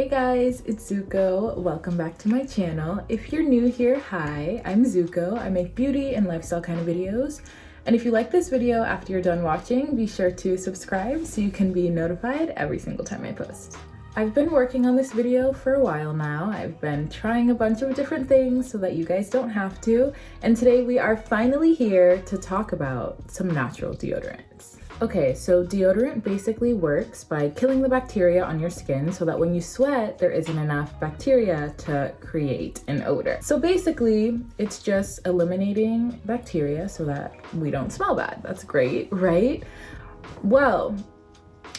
Hey guys, it's Zuko. Welcome back to my channel. If you're new here, hi, I'm Zuko. I make beauty and lifestyle kind of videos. And if you like this video after you're done watching, be sure to subscribe so you can be notified every single time I post. I've been working on this video for a while now. I've been trying a bunch of different things so that you guys don't have to. And today we are finally here to talk about some natural deodorants. Okay, so deodorant basically works by killing the bacteria on your skin so that when you sweat, there isn't enough bacteria to create an odor. So basically, it's just eliminating bacteria so that we don't smell bad. That's great, right? Well,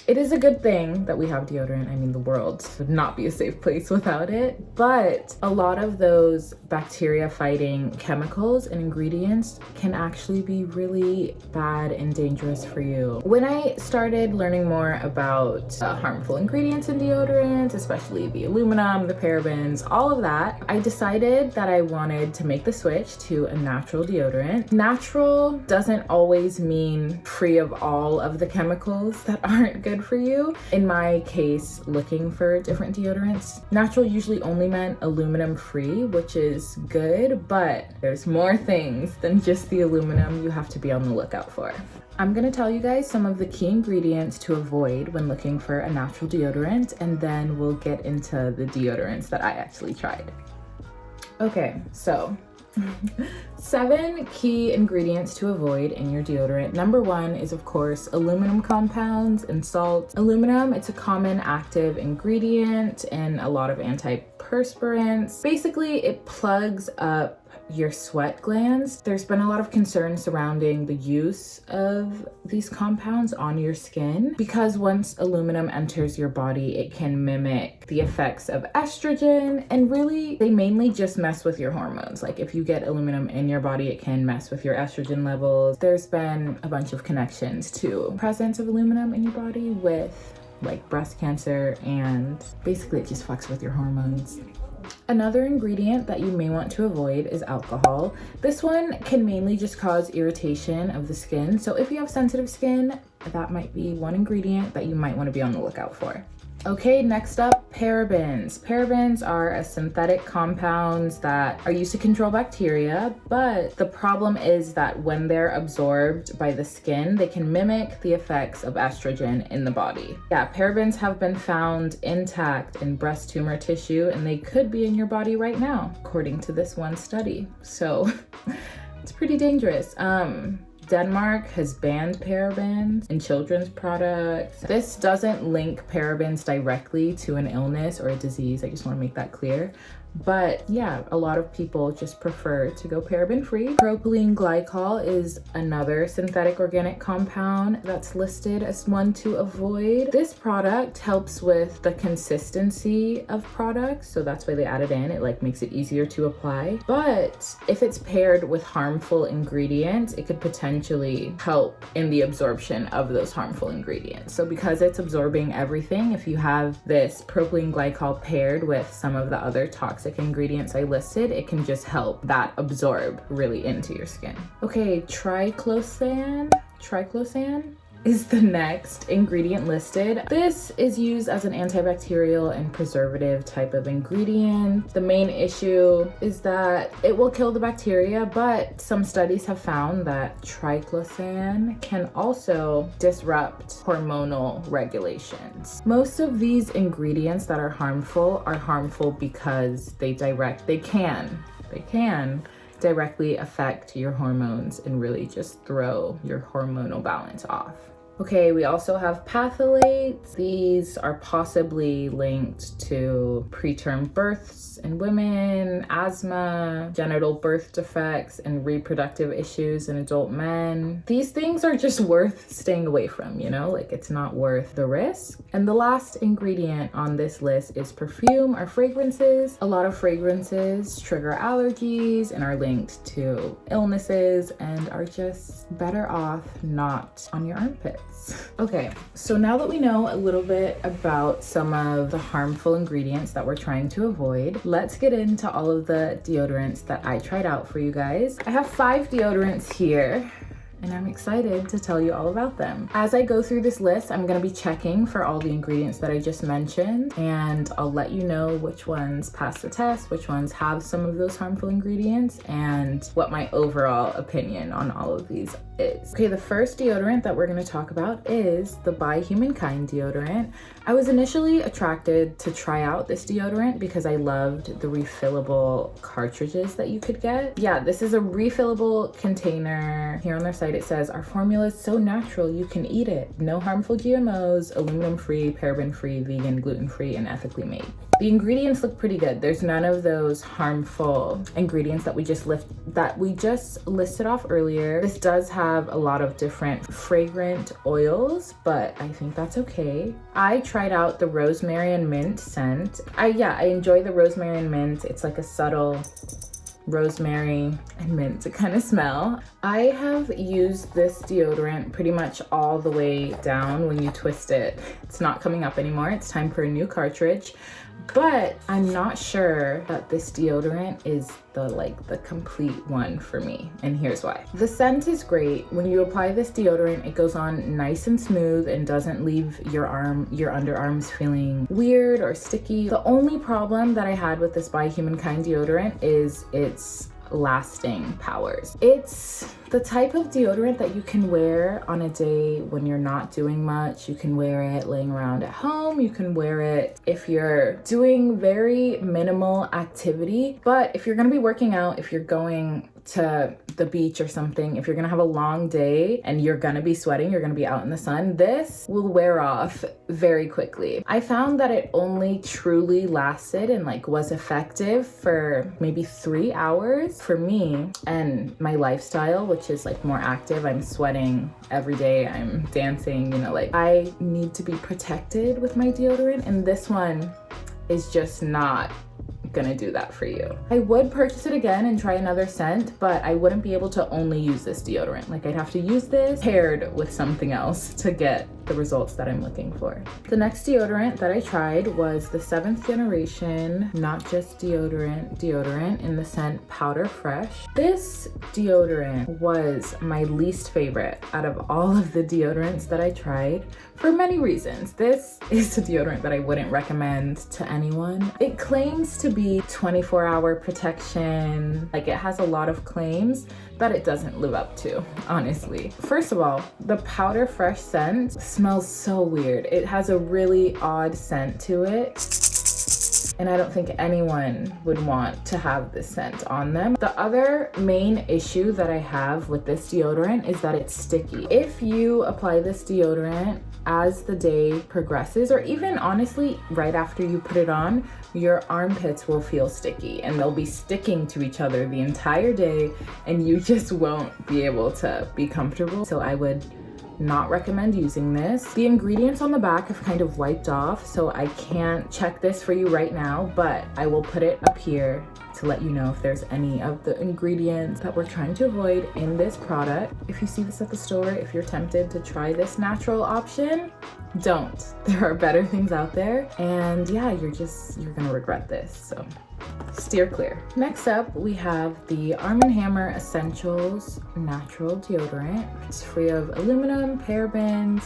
it is a good thing that we have deodorant. I mean, the world would not be a safe place without it, but a lot of those bacteria fighting chemicals and ingredients can actually be really bad and dangerous for you. When I started learning more about harmful ingredients in deodorants, especially the aluminum, the parabens, all of that, I decided that I wanted to make the switch to a natural deodorant. Natural doesn't always mean free of all of the chemicals that aren't good for you. In my case, looking for different deodorants, natural usually only meant aluminum free, which is good, but there's more things than just the aluminum you have to be on the lookout for. I'm gonna tell you guys some of the key ingredients to avoid when looking for a natural deodorant, and then we'll get into the deodorants that I actually tried. Okay, so 7 key ingredients to avoid in your deodorant. Number 1 is, of course, aluminum compounds and salt. Aluminum, it's a common active ingredient in a lot of antiperspirants. Basically, it plugs up your sweat glands. There's been a lot of concern surrounding the use of these compounds on your skin because once aluminum enters your body, it can mimic the effects of estrogen, and really they mainly just mess with your hormones. Like if you get aluminum in your body, it can mess with your estrogen levels. There's been a bunch of connections to presence of aluminum in your body with like breast cancer, and basically it just fucks with your hormones. Another ingredient that you may want to avoid is alcohol. This one can mainly just cause irritation of the skin. So if you have sensitive skin, that might be one ingredient that you might want to be on the lookout for. Okay, next up, parabens. Parabens are a synthetic compounds that are used to control bacteria, but the problem is that when they're absorbed by the skin, they can mimic the effects of estrogen in the body. Yeah, parabens have been found intact in breast tumor tissue, and they could be in your body right now, according to this one study. So it's pretty dangerous. Denmark has banned parabens in children's products. This doesn't link parabens directly to an illness or a disease. I just want to make that clear. But yeah, a lot of people just prefer to go paraben free. Propylene glycol is another synthetic organic compound that's listed as one to avoid. This product helps with the consistency of products, so that's why they add it in. It like makes it easier to apply. But if it's paired with harmful ingredients, it could potentially help in the absorption of those harmful ingredients. So because it's absorbing everything, if you have this propylene glycol paired with some of the other toxic ingredients I listed, it can just help that absorb really into your skin. Okay, triclosan is the next ingredient listed. This is used as an antibacterial and preservative type of ingredient. The main issue is that it will kill the bacteria, but some studies have found that triclosan can also disrupt hormonal regulations. Most of these ingredients that are harmful because they can directly affect your hormones and really just throw your hormonal balance off. Okay, we also have phthalates. These are possibly linked to preterm births in women, asthma, genital birth defects, and reproductive issues in adult men. These things are just worth staying away from, you know, like it's not worth the risk. And the last ingredient on this list is perfume or fragrances. A lot of fragrances trigger allergies and are linked to illnesses and are just better off not on your armpits. Okay, so now that we know a little bit about some of the harmful ingredients that we're trying to avoid, let's get into all of the deodorants that I tried out for you guys. I have 5 deodorants here, and I'm excited to tell you all about them. As I go through this list, I'm gonna be checking for all the ingredients that I just mentioned, and I'll let you know which ones pass the test, which ones have some of those harmful ingredients, and what my overall opinion on all of these is. Okay, the first deodorant that we're gonna talk about is the By Humankind deodorant. I was initially attracted to try out this deodorant because I loved the refillable cartridges that you could get. Yeah, this is a refillable container. Here on their site it says, our formula is so natural you can eat it. No harmful GMOs, aluminum free, paraben free, vegan, gluten free, and ethically made. The ingredients look pretty good. There's none of those harmful ingredients that we just listed off earlier. This does have a lot of different fragrant oils, but I think that's okay. I tried out the rosemary and mint scent. I enjoy the rosemary and mint. It's like a subtle rosemary and mint kind of smell. I have used this deodorant pretty much all the way down. When you twist it, it's not coming up anymore. It's time for a new cartridge. But I'm not sure that this deodorant is the complete one for me, and here's why. The scent is great. When you apply this deodorant, it goes on nice and smooth and doesn't leave your underarms feeling weird or sticky. The only problem that I had with this By Humankind deodorant is its lasting powers. It's the type of deodorant that you can wear on a day when you're not doing much. You can wear it laying around at home. You can wear it if you're doing very minimal activity. But if you're gonna be working out, if you're going to the beach or something, if you're gonna have a long day and you're gonna be sweating, you're gonna be out in the sun, this will wear off very quickly. I found that it only truly lasted and was effective for maybe 3 hours for me and my lifestyle, which is more active. I'm sweating every day, I'm dancing, I need to be protected with my deodorant, and this one is just not gonna do that for you. I would purchase it again and try another scent, but I wouldn't be able to only use this deodorant. I'd have to use this paired with something else to get the results that I'm looking for. The next deodorant that I tried was the 7th generation Not Just deodorant in the scent Powder Fresh. This deodorant was my least favorite out of all of the deodorants that I tried for many reasons. This is a deodorant that I wouldn't recommend to anyone. It claims to be 24-hour protection. It has a lot of claims that it doesn't live up to, honestly. First of all, the Powder Fresh scent smells so weird. It has a really odd scent to it, and I don't think anyone would want to have this scent on them. The other main issue that I have with this deodorant is that it's sticky. If you apply this deodorant as the day progresses, or even honestly right after you put it on, your armpits will feel sticky and they'll be sticking to each other the entire day, and you just won't be able to be comfortable. So I would not recommend using this. The ingredients on the back have kind of wiped off, so I can't check this for you right now, but I will put it up here to let you know if there's any of the ingredients that we're trying to avoid in this product. If you see this at the store, if you're tempted to try this natural option, don't. There are better things out there, and yeah, you're gonna regret this, so steer clear. Next up, we have the Arm & Hammer Essentials Natural Deodorant. It's free of aluminum, parabens,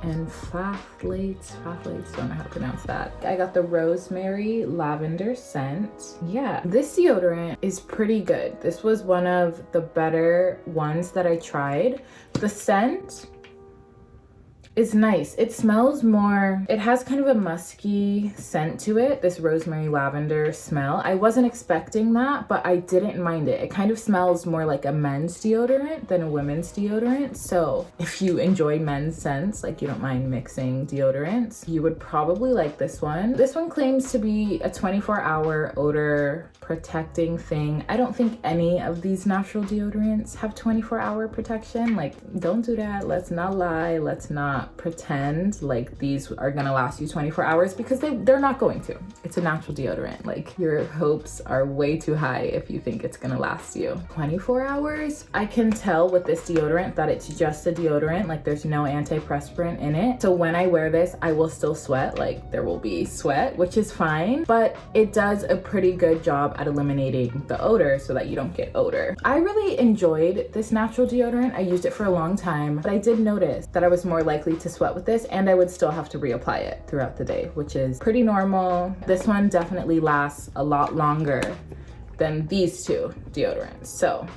and phthalates, don't know how to pronounce that. I got the rosemary lavender scent. Yeah, this deodorant is pretty good. This was one of the better ones that I tried. The scent is nice. It smells more, it has kind of a musky scent to it, this rosemary lavender smell. I wasn't expecting that, but I didn't mind it. It kind of smells more like a men's deodorant than a women's deodorant. So if you enjoy men's scents, you don't mind mixing deodorants, you would probably like this one. This one claims to be a 24-hour odor protecting thing. I don't think any of these natural deodorants have 24-hour protection. Don't do that. Let's not lie. Let's not not pretend like these are gonna last you 24 hours because they're not going to. It's a natural deodorant. Like, your hopes are way too high if you think it's gonna last you 24 hours. I can tell with this deodorant that it's just a deodorant, like there's no antiperspirant in it. So when I wear this, I will still sweat, like there will be sweat, which is fine, but it does a pretty good job at eliminating the odor so that you don't get odor. I really enjoyed this natural deodorant. I used it for a long time, but I did notice that I was more likely to sweat with this, and I would still have to reapply it throughout the day, which is pretty normal. This one definitely lasts a lot longer than these two deodorants. So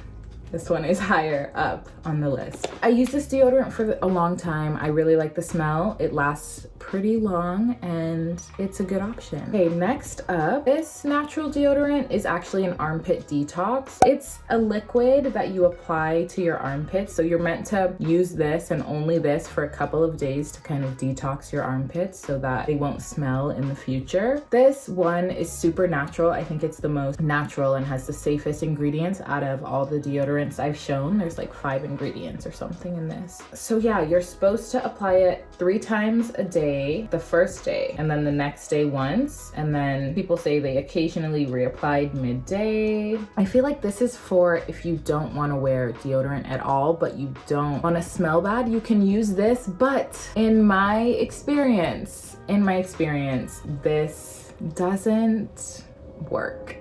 this one is higher up on the list. I use this deodorant for a long time. I really like the smell. It lasts pretty long and it's a good option. Okay, next up, this natural deodorant is actually an armpit detox. It's a liquid that you apply to your armpits. So you're meant to use this and only this for a couple of days to kind of detox your armpits so that they won't smell in the future. This one is super natural. I think it's the most natural and has the safest ingredients out of all the deodorants I've shown. There's like 5 ingredients or something in this. So yeah, you're supposed to apply it 3 times a day, the first day, and then the next day once. And then people say they occasionally reapplied midday. I feel like this is for if you don't want to wear deodorant at all, but you don't want to smell bad, you can use this. But in my experience, this doesn't work.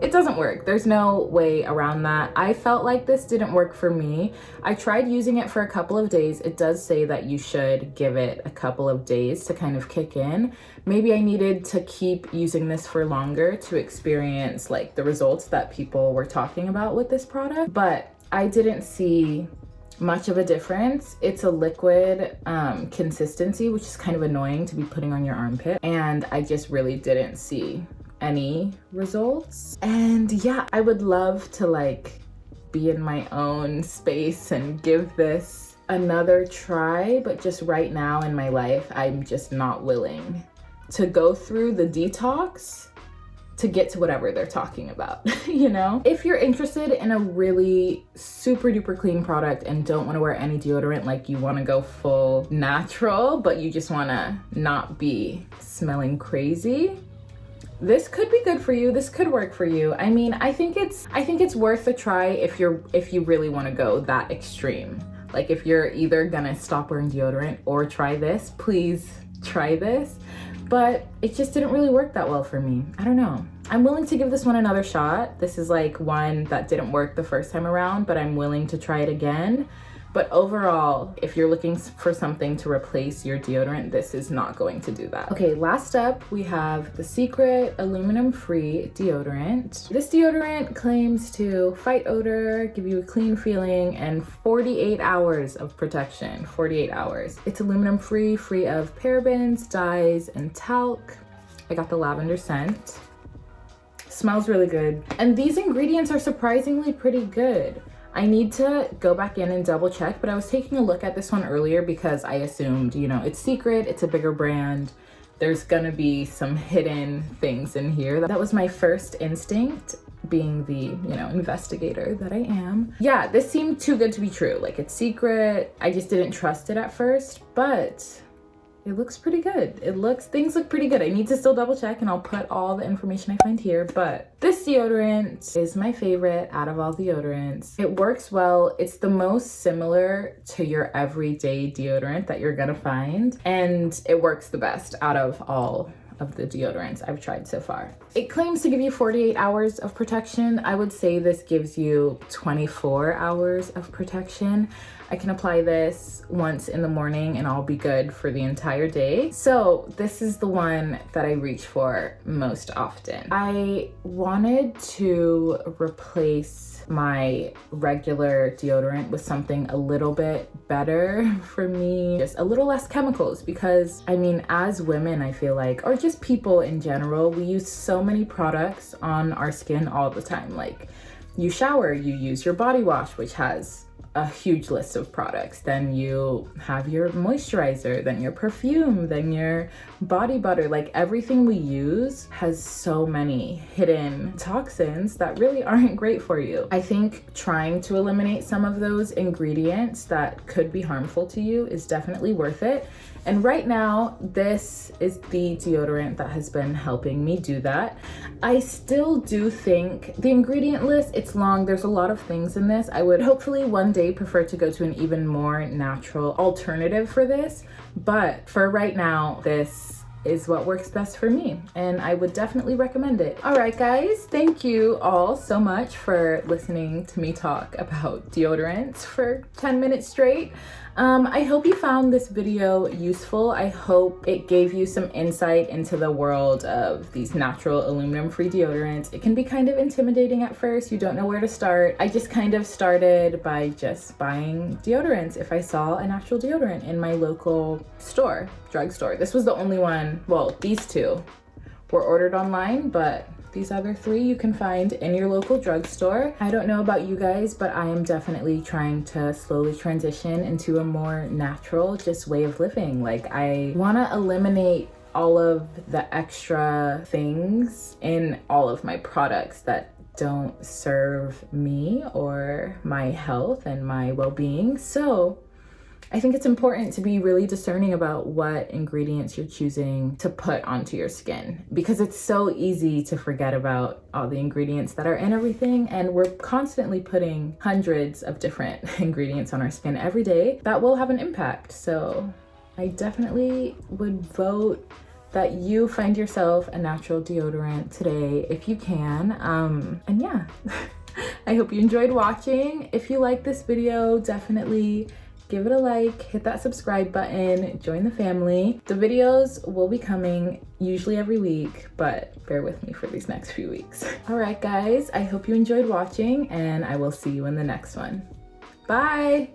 It doesn't work. There's no way around that. I felt like this didn't work for me. I tried using it for a couple of days. It does say that you should give it a couple of days to kind of kick in. Maybe I needed to keep using this for longer to experience like the results that people were talking about with this product, but I didn't see much of a difference. It's a liquid consistency, which is kind of annoying to be putting on your armpit, and I just really didn't see any results. And yeah, I would love to like be in my own space and give this another try, but just right now in my life, I'm just not willing to go through the detox to get to whatever they're talking about, you know? If you're interested in a really super duper clean product and don't wanna wear any deodorant, like you wanna go full natural, but you just wanna not be smelling crazy, this could be good for you. This could work for you. I mean, I think it's worth a try if you really want to go that extreme. Like if you're either gonna stop wearing deodorant or try this, please try this. But it just didn't really work that well for me. I don't know. I'm willing to give this one another shot. This is like one that didn't work the first time around, but I'm willing to try it again. But overall, if you're looking for something to replace your deodorant, this is not going to do that. Okay, last up, we have the Secret aluminum-free deodorant. This deodorant claims to fight odor, give you a clean feeling, and 48 hours of protection, 48 hours. It's aluminum-free, free of parabens, dyes, and talc. I got the lavender scent. Smells really good. And these ingredients are surprisingly pretty good. I need to go back in and double check, but I was taking a look at this one earlier because I assumed, you know, it's Secret, it's a bigger brand, there's gonna be some hidden things in here. That was my first instinct, being the, you know, investigator that I am. Yeah, this seemed too good to be true. Like, it's Secret. I just didn't trust it at first, but it looks pretty good. Things look pretty good. I need to still double check and I'll put all the information I find here, but this deodorant is my favorite out of all deodorants. It works well. It's the most similar to your everyday deodorant that you're gonna find, and it works the best out of all of the deodorants I've tried so far. It claims to give you 48 hours of protection. I would say this gives you 24 hours of protection. I can apply this once in the morning and I'll be good for the entire day. So this is the one that I reach for most often. I wanted to replace my regular deodorant with something a little bit better for me, just a little less chemicals, because I mean, as women, I feel like, or just people in general, we use so many products on our skin all the time. Like, you shower, you use your body wash, which has a huge list of products. Then you have your moisturizer, then your perfume, then your body butter. Like everything we use has so many hidden toxins that really aren't great for you. I think trying to eliminate some of those ingredients that could be harmful to you is definitely worth it. And right now, this is the deodorant that has been helping me do that. I still do think the ingredient list, it's long. There's a lot of things in this. I would hopefully one day prefer to go to an even more natural alternative for this. But for right now, this is what works best for me, and I would definitely recommend it. All right, guys, thank you all so much for listening to me talk about deodorants for 10 minutes straight. I hope you found this video useful. I hope it gave you some insight into the world of these natural aluminum-free deodorants. It can be kind of intimidating at first. You don't know where to start. I just kind of started by just buying deodorants if I saw a natural deodorant in my local store, drugstore. This was the only one, well, these two were ordered online, but these other three you can find in your local drugstore. I don't know about you guys, but I am definitely trying to slowly transition into a more natural just way of living. Like I want to eliminate all of the extra things in all of my products that don't serve me or my health and my well-being. So I think it's important to be really discerning about what ingredients you're choosing to put onto your skin, because it's so easy to forget about all the ingredients that are in everything, and we're constantly putting hundreds of different ingredients on our skin every day that will have an impact. So I definitely would vote that you find yourself a natural deodorant today if you can. And yeah, I hope you enjoyed watching. If you like this video, definitely give it a like, hit that subscribe button, join the family. The videos will be coming usually every week, but bear with me for these next few weeks. All right, guys, I hope you enjoyed watching, and I will see you in the next one. Bye.